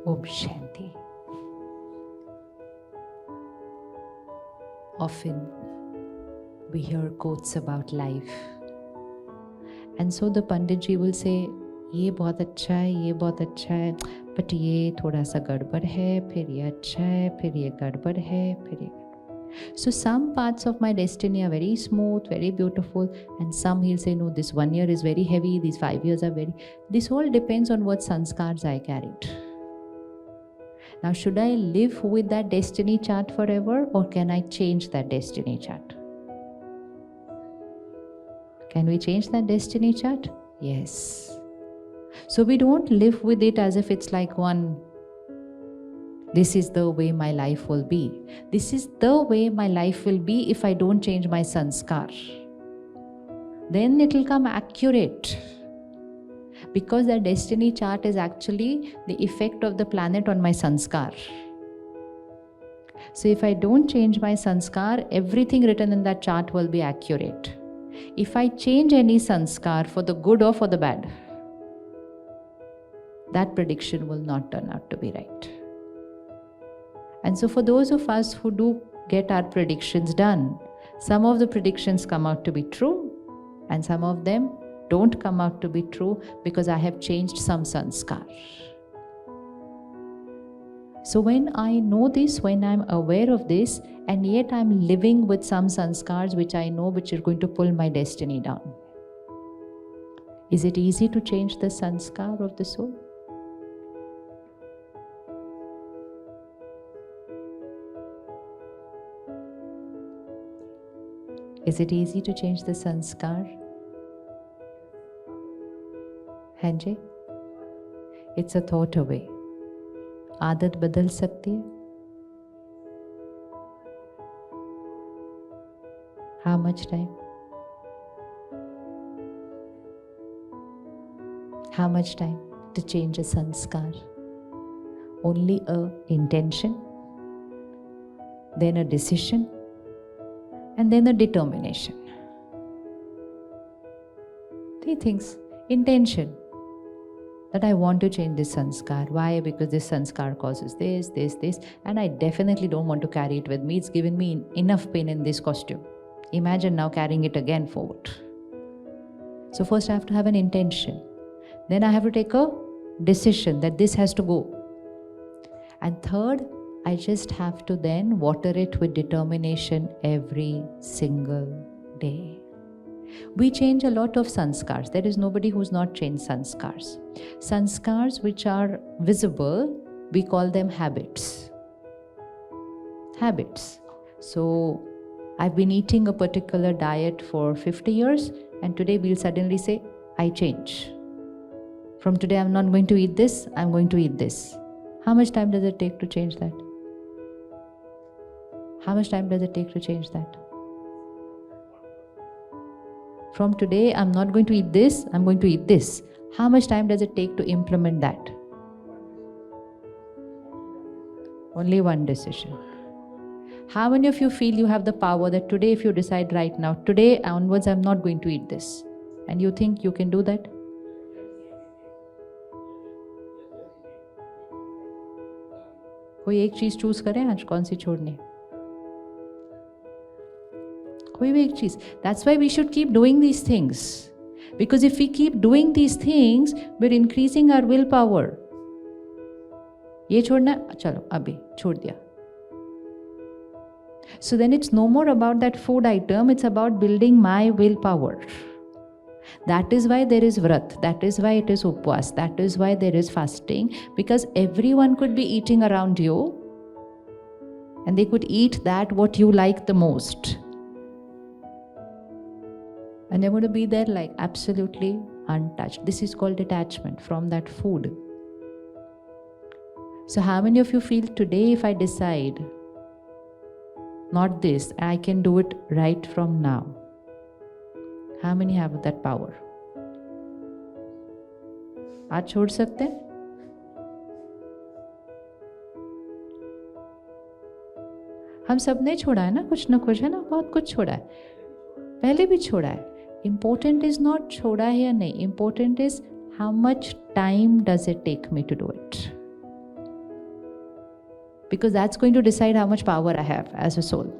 Om Shanti. Often we hear quotes about life, and so the Pandit ji will say, ये बहुत अच्छा है, ये बहुत अच्छा है, but ये थोड़ा सा गड़बड़ है, फिर ये अच्छा है, फिर ये गड़बड़ है, फिर ये. So some parts of my destiny are very smooth, very beautiful, and some he'll say, no, this 1 year is very heavy, these 5 years are very. This all depends on what sanskars I carried. Now, should I live with that destiny chart forever, or can I change that destiny chart? Can we change that destiny chart? Yes. So we don't live with it as if it's like this is the way my life will be. This is the way my life will be if I don't change my sanskar. Then it will come accurate. Because that destiny chart is actually the effect of the planet on my sanskar. So if I don't change my sanskar, everything written in that chart will be accurate. If I change any sanskar for the good or for the bad, that prediction will not turn out to be right. And so for those of us who do get our predictions done, some of the predictions come out to be true, and some of them don't come out to be true because I have changed some sanskar. So when I know this, when I'm aware of this, and yet I'm living with some sanskars which I know which are going to pull my destiny down, is it easy to change the sanskar of the soul? Is it easy to change the sanskar? Hanji? It's a thought away. आदत बदल सकती है? How much time? How much time to change a sanskar? Only a intention, then a decision, and then a determination. 3 things. Intention, that I want to change this sanskar. Why? Because this sanskar causes this, and I definitely don't want to carry it with me. It's given me enough pain in this costume. Imagine now carrying it again forward. So first I have to have an intention. Then I have to take a decision that this has to go. And third, I just have to then water it with determination every single day. We change a lot of sanskars. There is nobody who's not changed sanskars. Sanskars which are visible, we call them habits. Habits. So, I've been eating a particular diet for 50 years, and today we'll suddenly say, I change. From today I'm not going to eat this, I'm going to eat this. How much time does it take to change that? How much time does it take to change that? From today, I'm not going to eat this, I'm going to eat this. How much time does it take to implement that? Only one decision. How many of you feel you have the power that today, if you decide right now, today onwards, I'm not going to eat this? And you think you can do that? कोई एक चीज choose करें आज कौन सी छोड़नी? कोई भी एक चीज. That's why we should keep doing these things. Because if we keep doing these things, we're increasing our willpower. ये छोड़ना, चलो अभी छोड़ दिया. So then it's no more about that food item, it's about building my willpower. That is why there is vrat, that is why it is upwas, that is why there is fasting, because everyone could be eating around you and they could eat that what you like the most. And they're going to be there like absolutely untouched. This is called detachment from that food. So how many of you feel today if I decide not this, I can do it right from now? How many have that power? आज छोड़ सकते हैं? हम सब ने छोड़ा है ना कुछ है ना, बहुत कुछ छोड़ा है, पहले भी छोड़ा है. Important is not छोड़ा है या नहीं, important is how much time does it take me to do it. because that's going to decide how much power I have as a soul.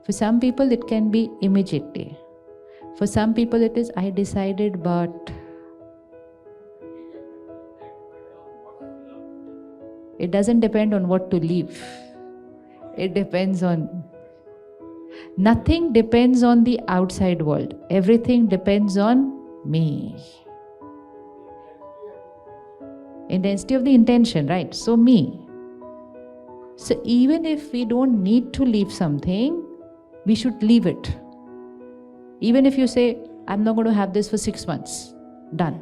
For some people, it can be immediately. For some people, it is, I decided, but it doesn't depend on what to leave. It depends on, nothing depends on the outside world. Everything depends on me. Intensity of the intention, right? So me. So even if we don't need to leave something, we should leave it. Even if you say, I'm not going to have this for 6 months, done.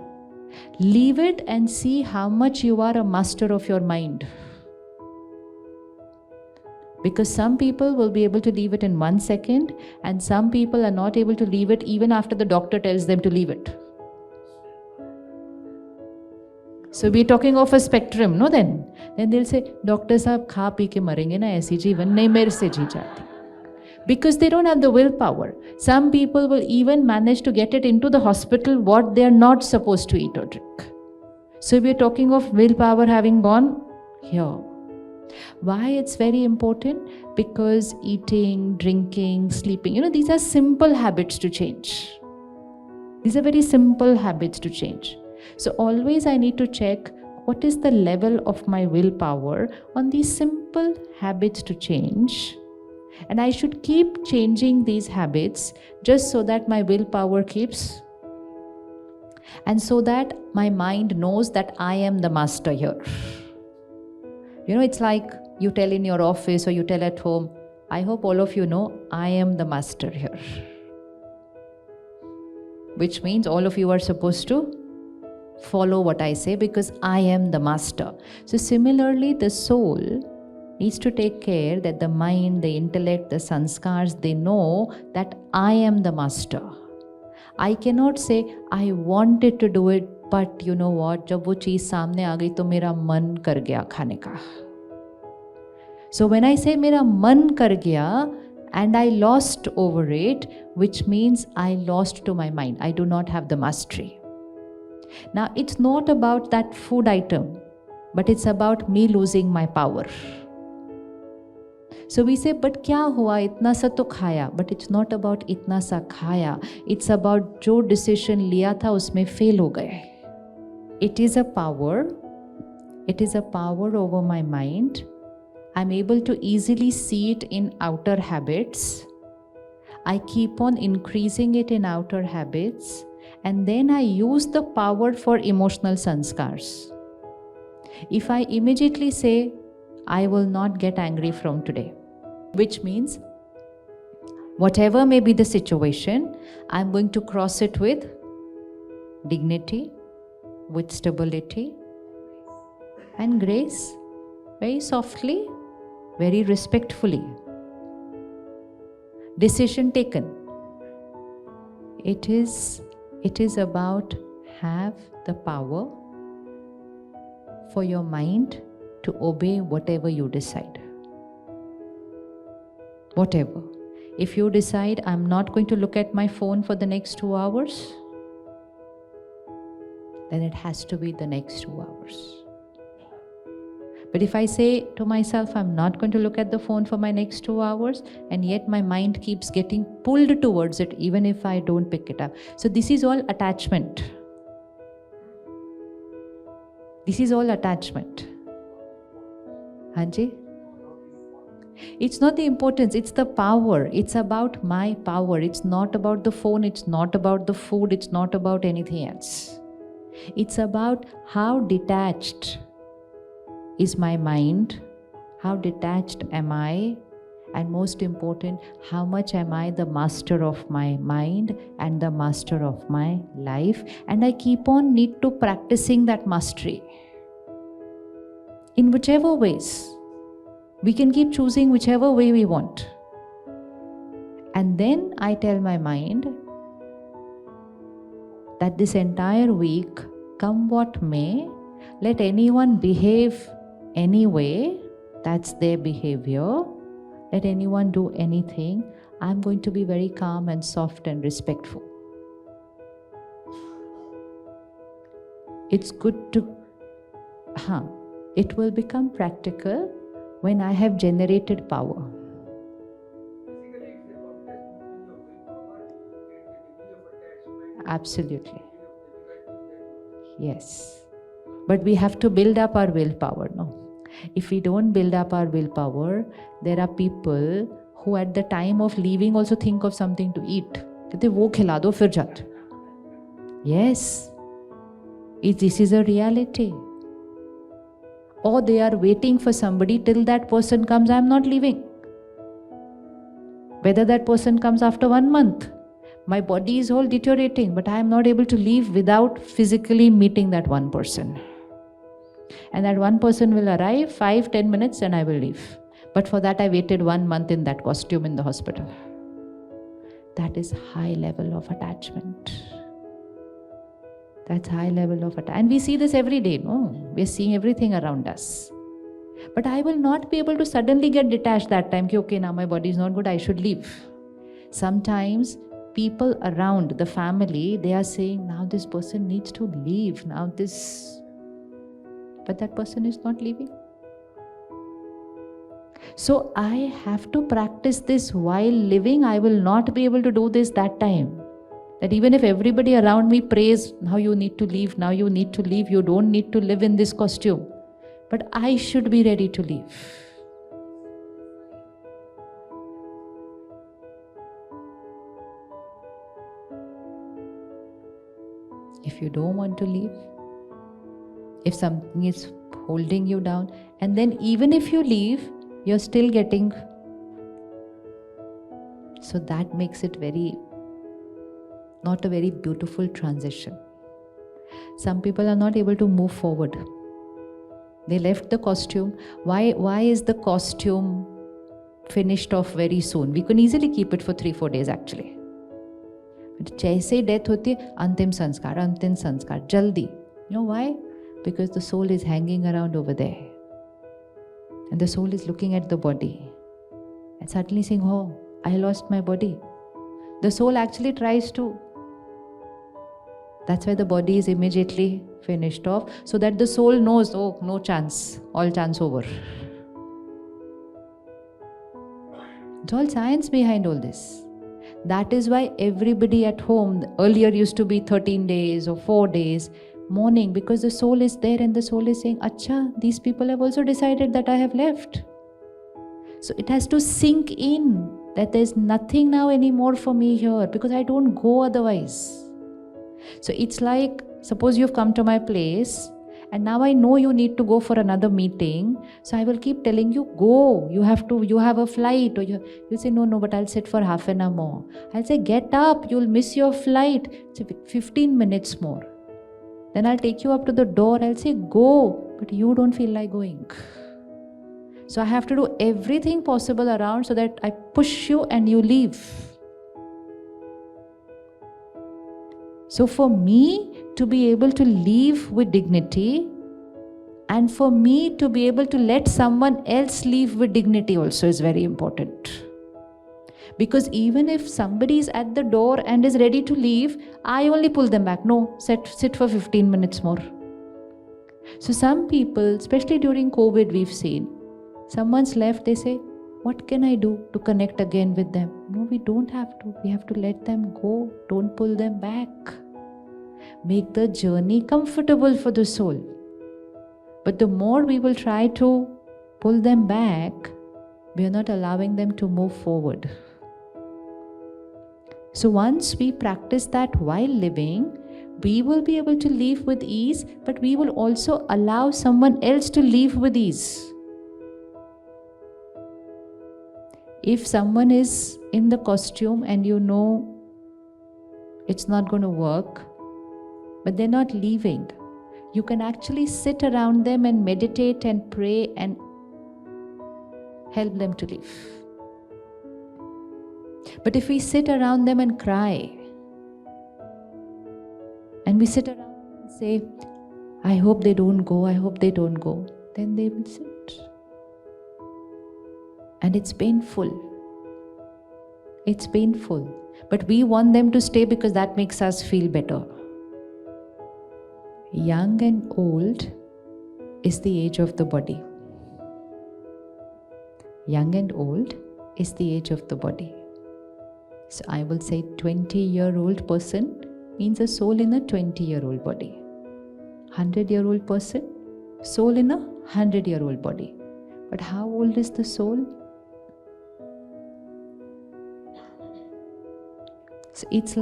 Leave it and see how much you are a master of your mind. Because some people will be able to leave it in 1 second, and some people are not able to leave it even after the doctor tells them to leave it. So we're talking of a spectrum, no then? Then they'll say, Doctor साहब खा P के मरेंगे ना, ऐसी जीवन नहीं मेरे से जी जाती. Because they don't have the willpower. Some people will even manage to get it into the hospital what they are not supposed to eat or drink. So we're talking of willpower having gone here. Why it's very important? Because eating, drinking, sleeping, these are simple habits to change. These are very simple habits to change. So always I need to check what is the level of my willpower on these simple habits to change. And I should keep changing these habits just so that my willpower keeps, and so that my mind knows that I am the master here. It's like you tell in your office or you tell at home, I hope all of you know I am the master here. Which means all of you are supposed to follow what I say because I am the master. So similarly, the soul needs to take care that the mind, the intellect, the sanskars, they know that I am the master. I cannot say, I wanted to do it, but you know what, जब वो चीज़ सामने आ गई तो मेरा मन कर गया खाने का. So when I say मेरा मन कर गया and I lost over it, which means I lost to my mind. I do not have the mastery. Now it's not about that food item, but it's about me losing my power. So we say, but क्या हुआ, इतना सा तो खाया. But it's not about इतना सा खाया. It's about जो decision लिया था उसमें fail हो गए. It is a power. It is a power over my mind. I'm able to easily see it in outer habits. I keep on increasing it in outer habits. And then I use the power for emotional sanskars. If I immediately say, I will not get angry from today, which means whatever may be the situation, I'm going to cross it with dignity, with stability and grace, very softly, very respectfully. Decision taken. It is about have the power for your mind to obey whatever you decide. Whatever. If you decide I'm not going to look at my phone for the next 2 hours, then it has to be the next 2 hours. But if I say to myself, I'm not going to look at the phone for my next 2 hours, and yet my mind keeps getting pulled towards it even if I don't pick it up. So this is all attachment. This is all attachment. Hanji? It's not the importance, it's the power. It's about my power. It's not about the phone, it's not about the food, it's not about anything else. It's about how detached is my mind, how detached am I, and most important, how much am I the master of my mind and the master of my life. And I keep on need to practicing that mastery. In whichever ways. We can keep choosing whichever way we want. And then I tell my mind that this entire week, come what may, let anyone behave any way, that's their behavior. Let anyone do anything. I'm going to be very calm and soft and respectful. It's good to, it will become practical when I have generated power. Absolutely. Yes. But we have to build up our willpower, no? If we don't build up our willpower, there are people who at the time of leaving also think of something to eat. कहते वो खिला दो फिर जाते. Yes. This is a reality. Or they are waiting for somebody till that person comes, I am not leaving. Whether that person comes after 1 month, my body is all deteriorating, but I am not able to leave without physically meeting that one person. And that one person will arrive 5-10 minutes and I will leave. But for that I waited 1 month in that costume in the hospital. That is high level of attachment. That's high level of attachment. And we see this every day, no? We're seeing everything around us. But I will not be able to suddenly get detached that time. Okay, now my body is not good, I should leave. Sometimes people around the family, they are saying, now this person needs to leave. But that person is not leaving. So I have to practice this while living. I will not be able to do this that time. That even if everybody around me prays, now you need to leave, now you need to leave, you don't need to live in this costume. But I should be ready to leave. If you don't want to leave, if something is holding you down, and then even if you leave, you're still getting. So that makes it not a very beautiful transition. Some people are not able to move forward. They left the costume. Why is the costume finished off very soon? We can easily keep it for 3-4 days actually. But जैसे ही death होती है, अंतिम संस्कार, जल्दी. You know why? Because the soul is hanging around over there. And the soul is looking at the body. And suddenly saying, oh, I lost my body. The soul actually tries to. That's why the body is immediately finished off. So that the soul knows, oh, no chance. All chance over. It's all science behind all this. That is why everybody at home, earlier used to be 13 days or 4 days, mourning, because the soul is there and the soul is saying, Acha, these people have also decided that I have left. So it has to sink in that there's nothing now anymore for me here, because I don't go otherwise. So it's like, suppose you've come to my place and now I know you need to go for another meeting. So I will keep telling you, go, you have a flight. Or you'll say, no, but I'll sit for half an hour more. I'll say, get up, you'll miss your flight. Say, 15 minutes more. Then I'll take you up to the door. I'll say, go, but you don't feel like going. So I have to do everything possible around so that I push you and you leave. So for me to be able to leave with dignity, and for me to be able to let someone else leave with dignity also is very important. Because even if somebody is at the door and is ready to leave, I only pull them back. No, sit for 15 minutes more. So some people, especially during COVID, we've seen, someone's left, they say, what can I do to connect again with them? No, we don't have to. We have to let them go. Don't pull them back. Make the journey comfortable for the soul. But the more we will try to pull them back, we are not allowing them to move forward. So once we practice that while living, we will be able to live with ease, but we will also allow someone else to live with ease. If someone is in the costume and you know it's not going to work, but they're not leaving, you can actually sit around them and meditate and pray and help them to leave. But if we sit around them and cry, and we sit around and say, I hope they don't go, I hope they don't go, then they will sit. And it's painful. It's painful. But we want them to stay because that makes us feel better. Young and old is the age of the body. young and old is the age of the body. So I will say 20-year-old person means a soul in a 20-year-old body. 100-year-old person, soul in a 100-year-old body. But how old is the soul? So it's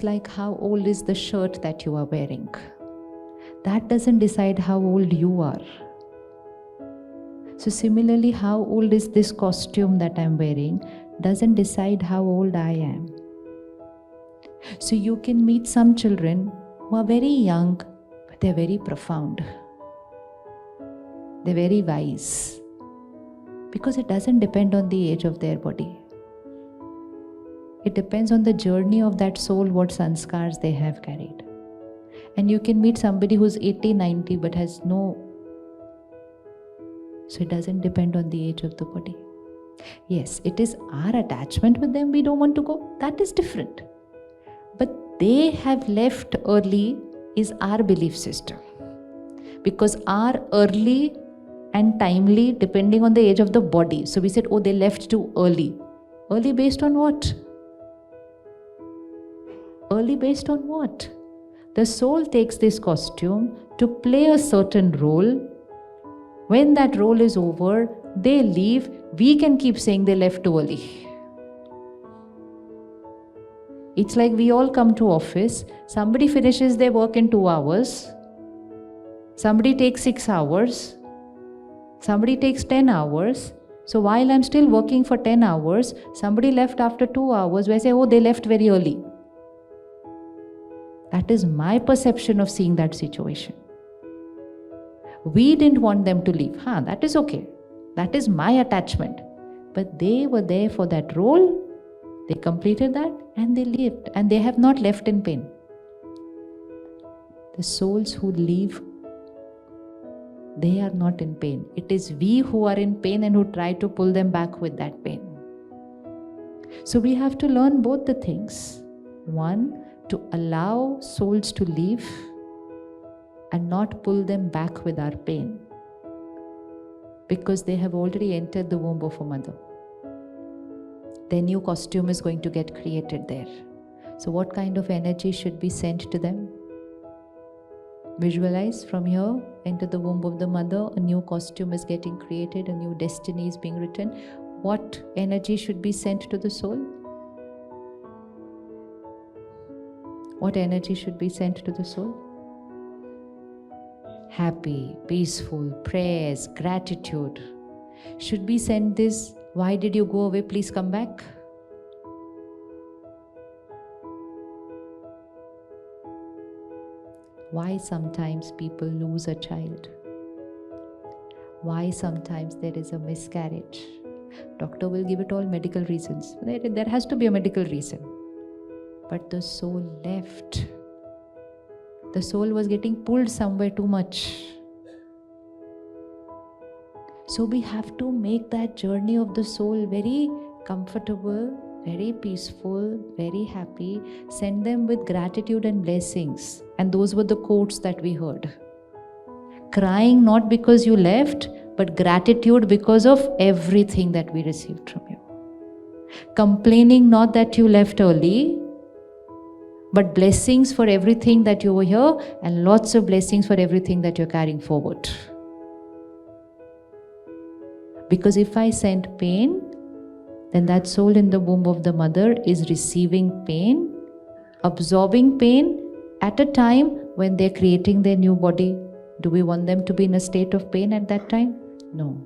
like how old is the shirt that you are wearing. That doesn't decide how old you are. So similarly, how old is this costume that I'm wearing doesn't decide how old I am. So you can meet some children who are very young, but they're very profound. They're very wise. Because it doesn't depend on the age of their body. It depends on the journey of that soul, what sanskars they have carried. And you can meet somebody who's 80, 90 but has no... So it doesn't depend on the age of the body. Yes, it is our attachment with them, we don't want to go. That is different. But they have left early is our belief system. Because our early and timely depending on the age of the body. So we said, oh, they left too early. Early based on what? Early based on what? The soul takes this costume to play a certain role. When that role is over, they leave. We can keep saying they left too early. It's like we all come to office. Somebody finishes their work in 2 hours. Somebody takes 6 hours. Somebody takes 10 hours. So while I'm still working for 10 hours, somebody left after 2 hours where I say, oh, they left very early. That is my perception of seeing that situation. We didn't want them to leave. That is okay. That is my attachment. But they were there for that role. They completed that and they lived. And they have not left in pain. The souls who leave, they are not in pain. It is we who are in pain and who try to pull them back with that pain. So we have to learn both the things. One, to allow souls to leave and not pull them back with our pain. Because they have already entered the womb of a mother. Their new costume is going to get created there. So what kind of energy should be sent to them? Visualize from here, enter the womb of the mother, a new costume is getting created, a new destiny is being written. What energy should be sent to the soul? What energy should be sent to the soul? Happy, peaceful, prayers, gratitude. Should we send this, why did you go away, please come back? Why sometimes people lose a child? Why sometimes there is a miscarriage? Doctor will give it all medical reasons. There has to be a medical reason. But the soul left. The soul was getting pulled somewhere too much. So we have to make that journey of the soul very comfortable, very peaceful, very happy. Send them with gratitude and blessings. And those were the quotes that we heard. Crying not because you left, but gratitude because of everything that we received from you. Complaining not that you left early, but blessings for everything that you were here and lots of blessings for everything that you're carrying forward. Because if I send pain, then that soul in the womb of the mother is receiving pain, absorbing pain at a time when they're creating their new body. Do we want them to be in a state of pain at that time? No.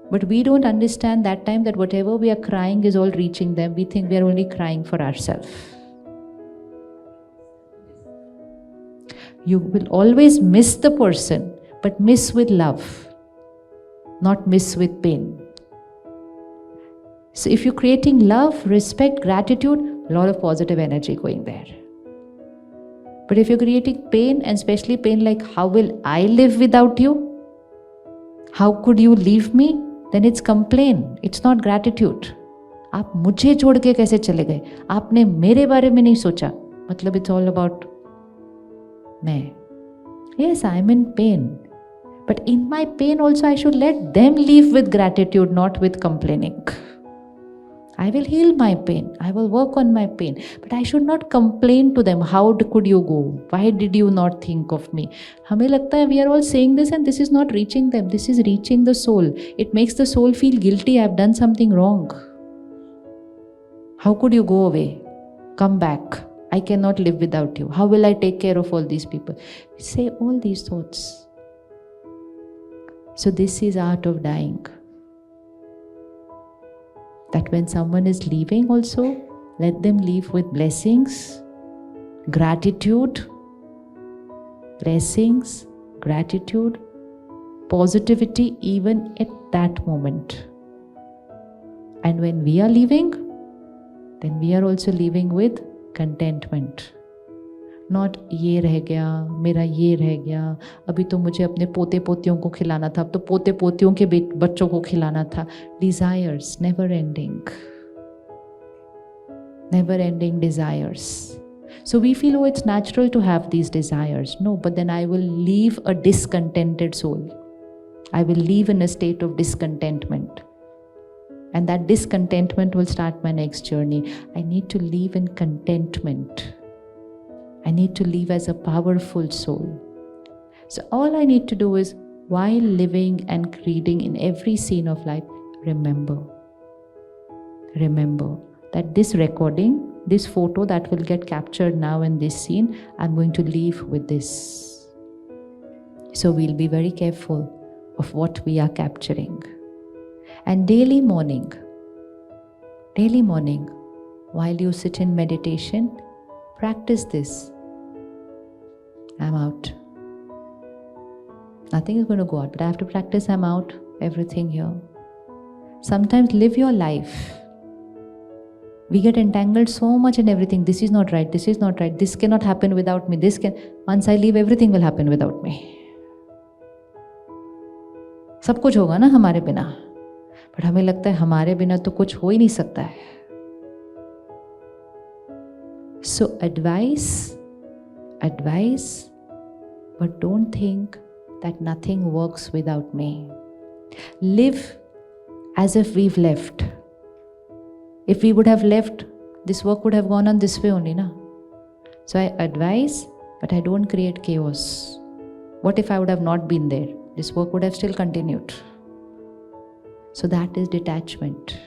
But we don't understand that time that whatever we are crying is all reaching them. We think we are only crying for ourselves. You will always miss the person, but miss with love, not miss with pain. So if you're creating love, respect, gratitude, a lot of positive energy going there. But if you're creating pain, and especially pain like, how will I live without you? How could you leave me? Then it's complaint. It's not gratitude. आप मुझे छोड़ के कैसे चले गए? आपने मेरे बारे में नहीं सोचा. मतलब it's all about मैं. Yes, I'm in pain. But in my pain also, I should let them live with gratitude, not with complaining. I will heal my pain. I will work on my pain. But I should not complain to them. How could you go? Why did you not think of me? हमें लगता है we are all saying this and this is not reaching them. This is reaching the soul. It makes the soul feel guilty. I have done something wrong. How could you go away? Come back. I cannot live without you. How will I take care of all these people? We say all these thoughts. So this is art of dying. That when someone is leaving also, let them leave with blessings, gratitude, positivity even at that moment. And when we are leaving, then we are also leaving with contentment. Not ये रह गया, मेरा ये रह गया, अभी तो मुझे अपने पोते पोतियों को खिलाना था, अब तो पोते पोतियों के बच्चों को खिलाना था. Desires, never ending desires. So we feel, oh, it's natural to have these desires. No, but then I will leave a discontented soul. I will live in a state of discontentment. And that discontentment will start my next journey. I need to live in contentment. I need to live as a powerful soul. So all I need to do is, while living and reading in every scene of life, remember that this recording, this photo that will get captured now in this scene, I'm going to leave with this. So we'll be very careful of what we are capturing. And daily morning, while you sit in meditation, practice this. I'm out. Nothing is going to go out, but I have to practice I'm out, everything here. Sometimes live your life. We get entangled so much in everything. This is not right, this cannot happen without me, once I leave, everything will happen without me. सब कुछ होगा ना हमारे बिना, but हमें लगता है हमारे बिना तो कुछ हो ही नहीं सकता है. So advice, but don't think that nothing works without me. Live as if we've left. If we would have left, this work would have gone on this way only, na? So I advise, but I don't create chaos. What if I would have not been there? This work would have still continued. So that is detachment.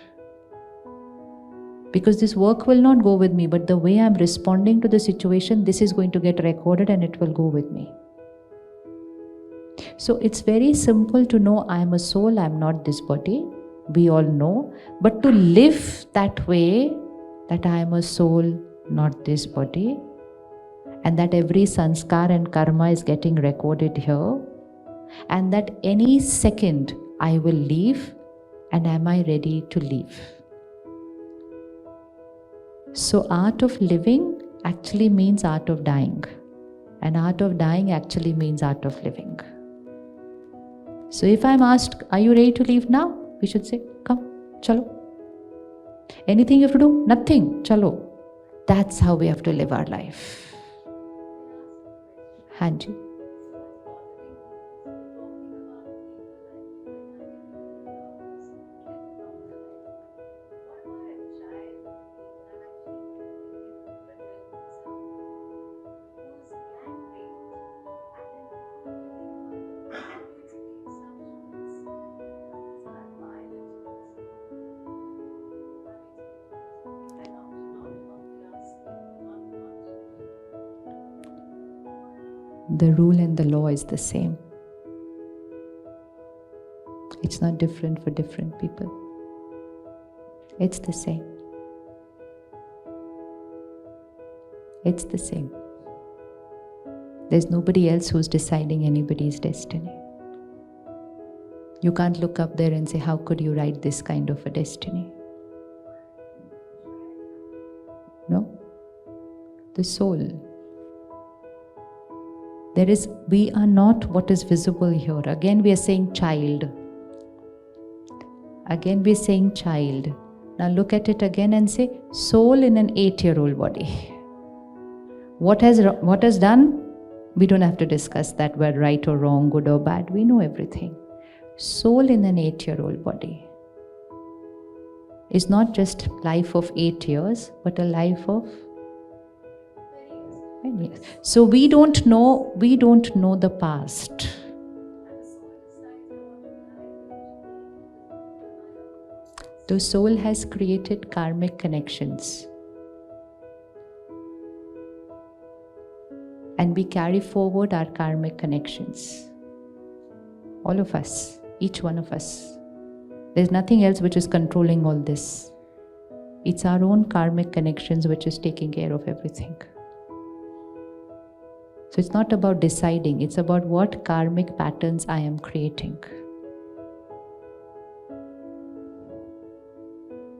Because this work will not go with me, but the way I'm responding to the situation, this is going to get recorded and it will go with me. So it's very simple to know I'm a soul, I'm not this body. We all know. But to live that way, that I am a soul, not this body, and that every sanskar and karma is getting recorded here, and that any second I will leave, and am I ready to leave? So art of living actually means art of dying, and art of dying actually means art of living. So if I'm asked, are you ready to leave now? We should say, come, chalo. Anything you have to do? Nothing, chalo. That's how we have to live our life. Hanji. The rule and the law is the same. It's not different for different people. It's the same. It's the same. There's nobody else who's deciding anybody's destiny. You can't look up there and say, how could you write this kind of a destiny? No. The soul. We are not what is visible here. Again, we are saying child. Now look at it again and say, soul in an 8-year-old body. What has done? We don't have to discuss that we're right or wrong, good or bad. We know everything. Soul in an 8-year-old body is not just life of 8 years, but a life of many years. So we don't know the past. The soul has created karmic connections. And we carry forward our karmic connections. All of us, each one of us. There's nothing else which is controlling all this. It's our own karmic connections which is taking care of everything. So it's not about deciding, it's about what karmic patterns I am creating.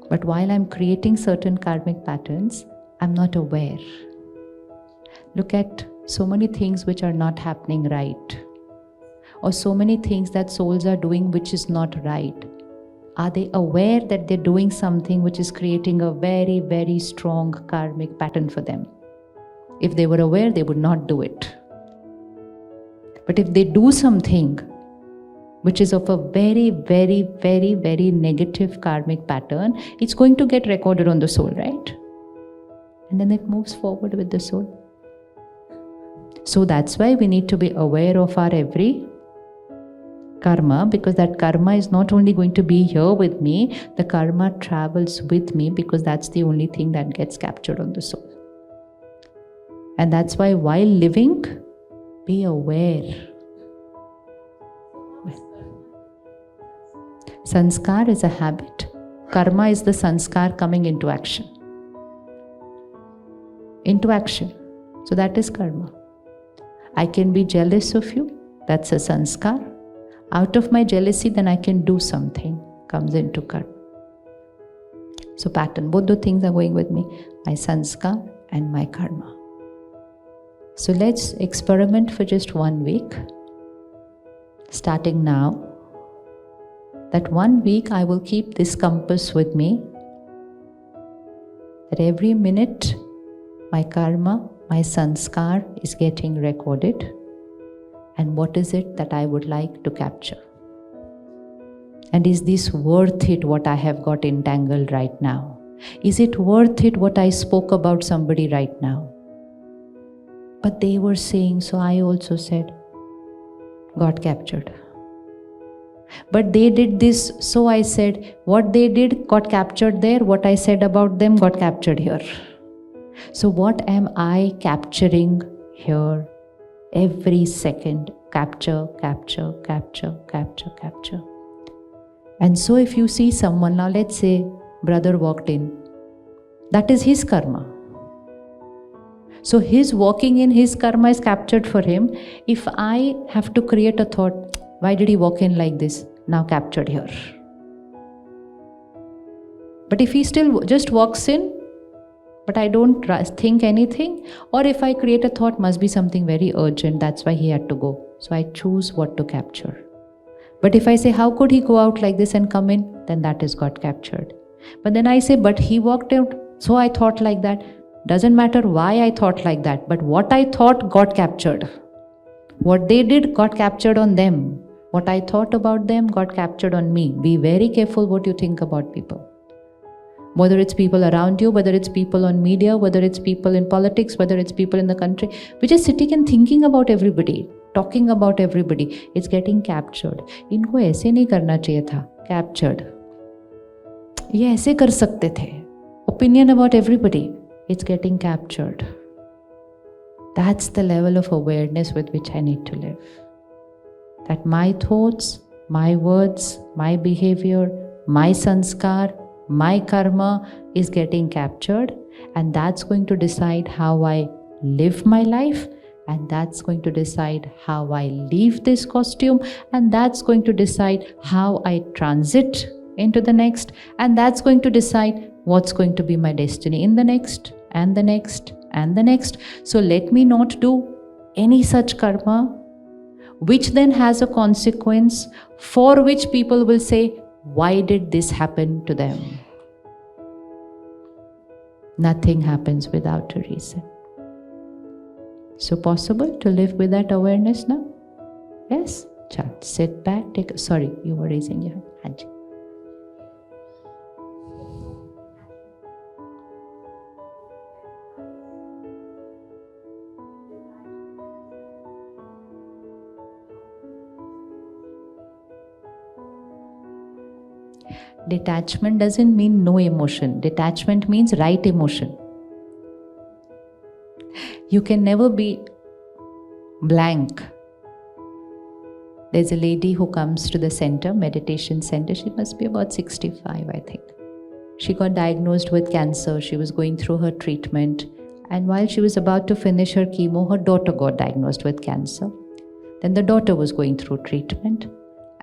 But while I'm creating certain karmic patterns, I'm not aware. Look at so many things which are not happening right, or so many things that souls are doing which is not right. Are they aware that they're doing something which is creating a very, very strong karmic pattern for them? If they were aware, they would not do it. But if they do something which is of a very, very, very, very negative karmic pattern, it's going to get recorded on the soul, right? And then it moves forward with the soul. So that's why we need to be aware of our every karma, because that karma is not only going to be here with me, the karma travels with me, because that's the only thing that gets captured on the soul. And that's why while living, be aware. Sanskar is a habit. Karma is the sanskar coming into action. Into action. So that is karma. I can be jealous of you. That's a sanskar. Out of my jealousy, then I can do something. Comes into karma. So pattern. Both the things are going with me. My sanskar and my karma. So let's experiment for just 1 week. Starting now. That 1 week I will keep this compass with me. That every minute my karma, my sanskar is getting recorded. And what is it that I would like to capture? And is this worth it what I have got entangled right now? Is it worth it what I spoke about somebody right now? But they were saying, so I also said, got captured. But they did this, so I said, what they did got captured there, what I said about them got captured here. So what am I capturing here? Every second, capture, capture, capture, capture, capture. And so if you see someone, now let's say brother walked in, that is his karma. So his walking in, his karma is captured for him. If I have to create a thought, why did he walk in like this? Now captured here. But if he still just walks in, but I don't think anything, or if I create a thought, must be something very urgent, that's why he had to go. So I choose what to capture. But if I say, how could he go out like this and come in? Then that is got captured. But then I say, but he walked out, so I thought like that. Doesn't matter why I thought like that, but what I thought got captured. What they did got captured on them. What I thought about them got captured on me. Be very careful what you think about people. Whether it's people around you, whether it's people on media, whether it's people in politics, whether it's people in the country, we're just sitting and thinking about everybody, talking about everybody. It's getting captured. इनको ऐसे नहीं करना चाहिए था. Captured. ये ऐसे कर सकते थे. Opinion about everybody. It's getting captured. That's the level of awareness with which I need to live. That my thoughts, my words, my behavior, my sanskar, my karma is getting captured, and that's going to decide how I live my life, and that's going to decide how I leave this costume, and that's going to decide how I transit into the next, and that's going to decide what's going to be my destiny in the next, and the next, and the next. So let me not do any such karma which then has a consequence for which people will say, why did this happen to them? Nothing happens without a reason. So possible to live with that awareness now? Yes? Chal, sit back, sorry, you were raising your hand. Hanji. Detachment doesn't mean no emotion. Detachment means right emotion. You can never be blank. There's a lady who comes to the center, meditation center. She must be about 65, I think. She got diagnosed with cancer. She was going through her treatment. And while she was about to finish her chemo, her daughter got diagnosed with cancer. Then the daughter was going through treatment.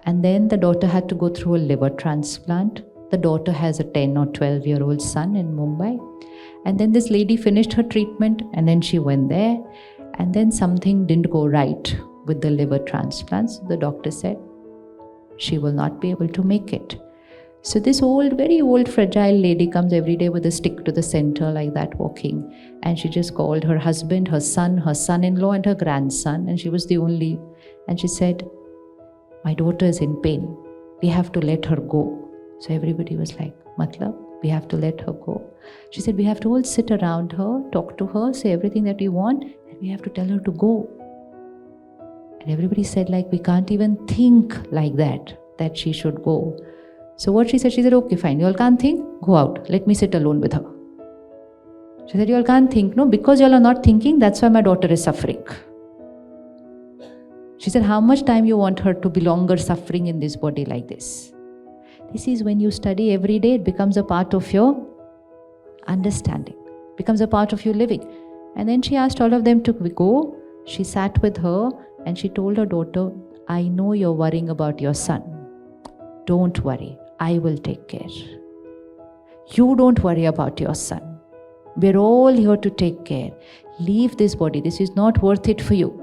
And then the daughter had to go through a liver transplant. The daughter has a 10 or 12-year-old son in Mumbai. And then this lady finished her treatment and then she went there. And then something didn't go right with the liver transplants. The doctor said she will not be able to make it. So this old, very old, fragile lady comes every day with a stick to the center like that walking. And she just called her husband, her son-in-law and her grandson. And she was the only. And she said, my daughter is in pain. We have to let her go. So everybody was like, Matlab, we have to let her go. She said, we have to all sit around her, talk to her, say everything that we want, and we have to tell her to go. And everybody said, like, we can't even think like that she should go. So what she said, okay, fine, you all can't think, go out. Let me sit alone with her. She said, you all can't think, no, because you all are not thinking, that's why my daughter is suffering. She said, how much time you want her to be longer suffering in this body like this? This is when you study every day, it becomes a part of your understanding, becomes a part of your living. And then she asked all of them to go. She sat with her and she told her daughter, I know you're worrying about your son. Don't worry, I will take care. You don't worry about your son. We're all here to take care. Leave this body. This is not worth it for you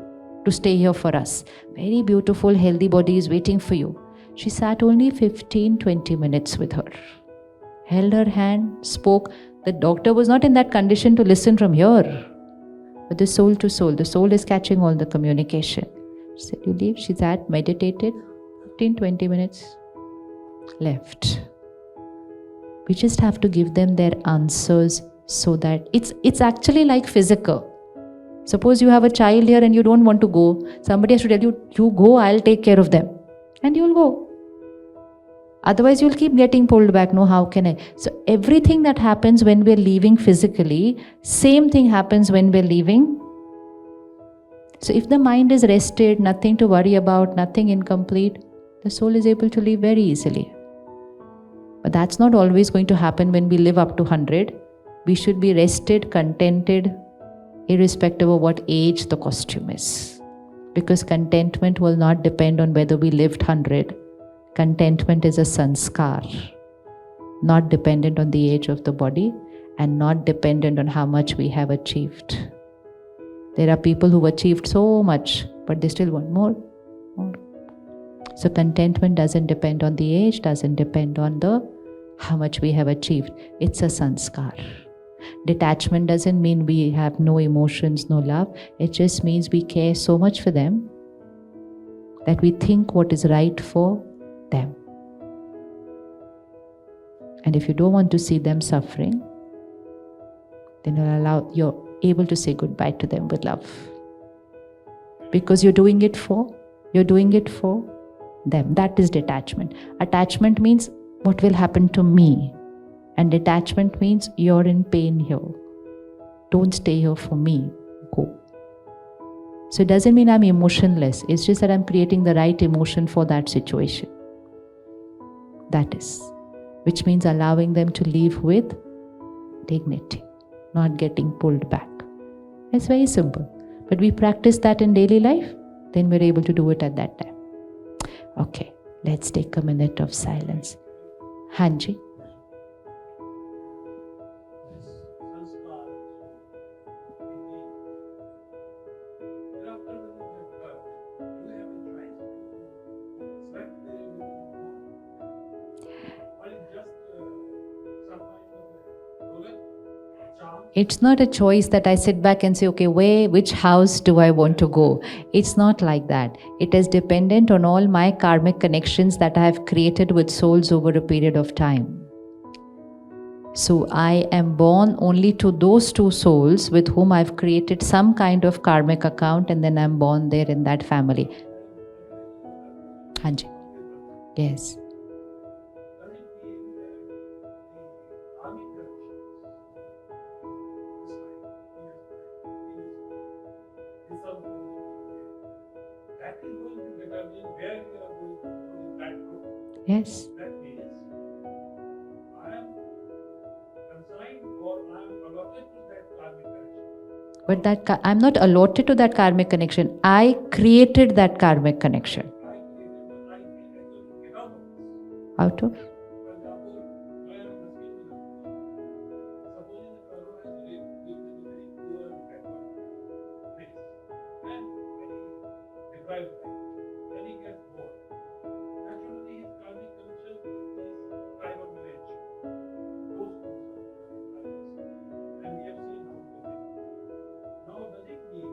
to stay here for us. Very beautiful, healthy body is waiting for you. She sat only 15-20 minutes with her. Held her hand, spoke. The doctor was not in that condition to listen from here. But the soul to soul, the soul is catching all the communication. She said, you leave. She sat, meditated, 15-20 minutes, left. We just have to give them their answers so that it's actually like physical. Suppose you have a child here and you don't want to go. Somebody has to tell you, you go, I'll take care of them. And you'll go. Otherwise, you'll keep getting pulled back. No, how can I? So everything that happens when we're leaving physically, same thing happens when we're leaving. So if the mind is rested, nothing to worry about, nothing incomplete, the soul is able to leave very easily. But that's not always going to happen when we live up to 100. We should be rested, contented, irrespective of what age the costume is. Because contentment will not depend on whether we lived 100. Contentment is a sanskar, not dependent on the age of the body and not dependent on how much we have achieved. There are people who've achieved so much, but they still want more. So contentment doesn't depend on the age, doesn't depend on how much we have achieved. It's a sanskar. Detachment doesn't mean we have no emotions, no love. It just means we care so much for them that we think what is right for them. And if you don't want to see them suffering, then you're able to say goodbye to them with love. Because you're doing it for them. That is detachment. Attachment means what will happen to me. And detachment means you're in pain here. Don't stay here for me. Go. So it doesn't mean I'm emotionless. It's just that I'm creating the right emotion for that situation. That is. Which means allowing them to live with dignity, not getting pulled back. It's very simple. But we practice that in daily life, then we're able to do it at that time. Okay, let's take a minute of silence. Hanji. It's not a choice that I sit back and say, okay, which house do I want to go? It's not like that. It is dependent on all my karmic connections that I have created with souls over a period of time. So I am born only to those two souls with whom I've created some kind of karmic account, and then I'm born there in that family. Hanji. Yes. Yes. That means I am consigned or I am allotted to that karmic connection. But I'm not allotted to that karmic connection. I created that karmic connection. I actually get out of this. Out of? For example, where the skin is supposing the fellow has lived in a very poor and backward place and very deprived life. Then he gets bored. Naturally, his karmic connection with his tribal village goes to tribals. And we have seen how they live. Now, does it mean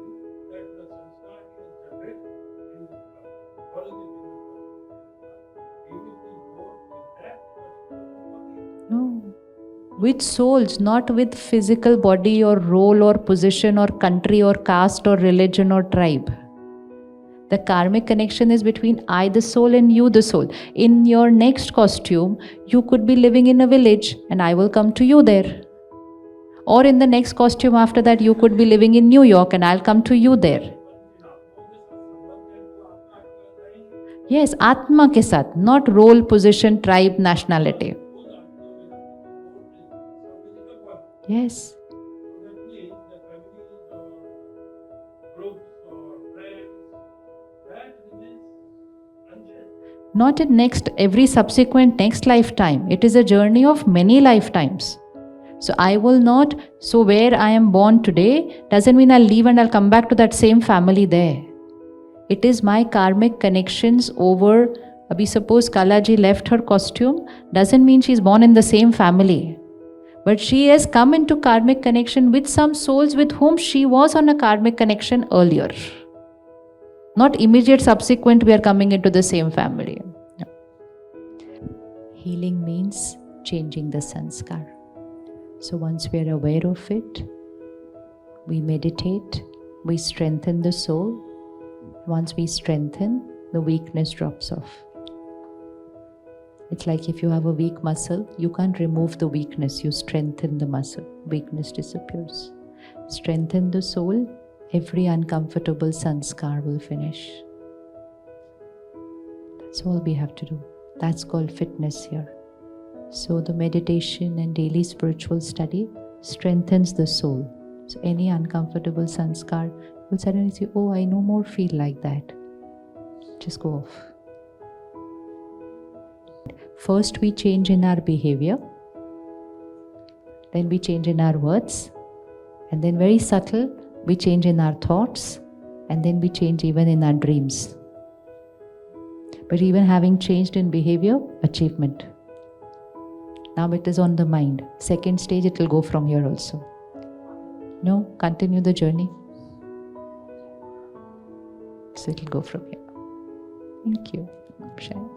that the sanskar is generated in this birth? Or is it in the birth? He will be born with that particular body. No. With souls, not with physical body or role or position or country or caste or religion or tribe. The karmic connection is between I the soul and you the soul. In your next costume, you could be living in a village and I will come to you there. Or in the next costume after that, you could be living in New York and I'll come to you there. Yes, Atma ke saath, not role, position, tribe, nationality. Yes. So that means the families or groups or friends, that remains unchanged. Not in every subsequent next lifetime. It is a journey of many lifetimes. So I will not, so where I am born today doesn't mean I'll leave and I'll come back to that same family there. It is my karmic connections over, abhi suppose Kalaji left her costume, doesn't mean she's born in the same family. But she has come into karmic connection with some souls with whom she was on a karmic connection earlier. Not immediate subsequent, we are coming into the same family. No. Healing means changing the sanskar. So once we are aware of it, we meditate, we strengthen the soul. Once we strengthen, the weakness drops off. It's like if you have a weak muscle, you can't remove the weakness, you strengthen the muscle, weakness disappears. Strengthen the soul, every uncomfortable sanskar will finish. That's all we have to do. That's called fitness here. So the meditation and daily spiritual study strengthens the soul. So any uncomfortable sanskar will suddenly say, oh, I no more feel like that. Just go off. First we change in our behavior, then we change in our words, and then very subtle, we change in our thoughts, and then we change even in our dreams. But even having changed in behavior, achievement. Now it is on the mind. Second stage, it will go from here also. No, continue the journey. So it will go from here. Thank you. Shai.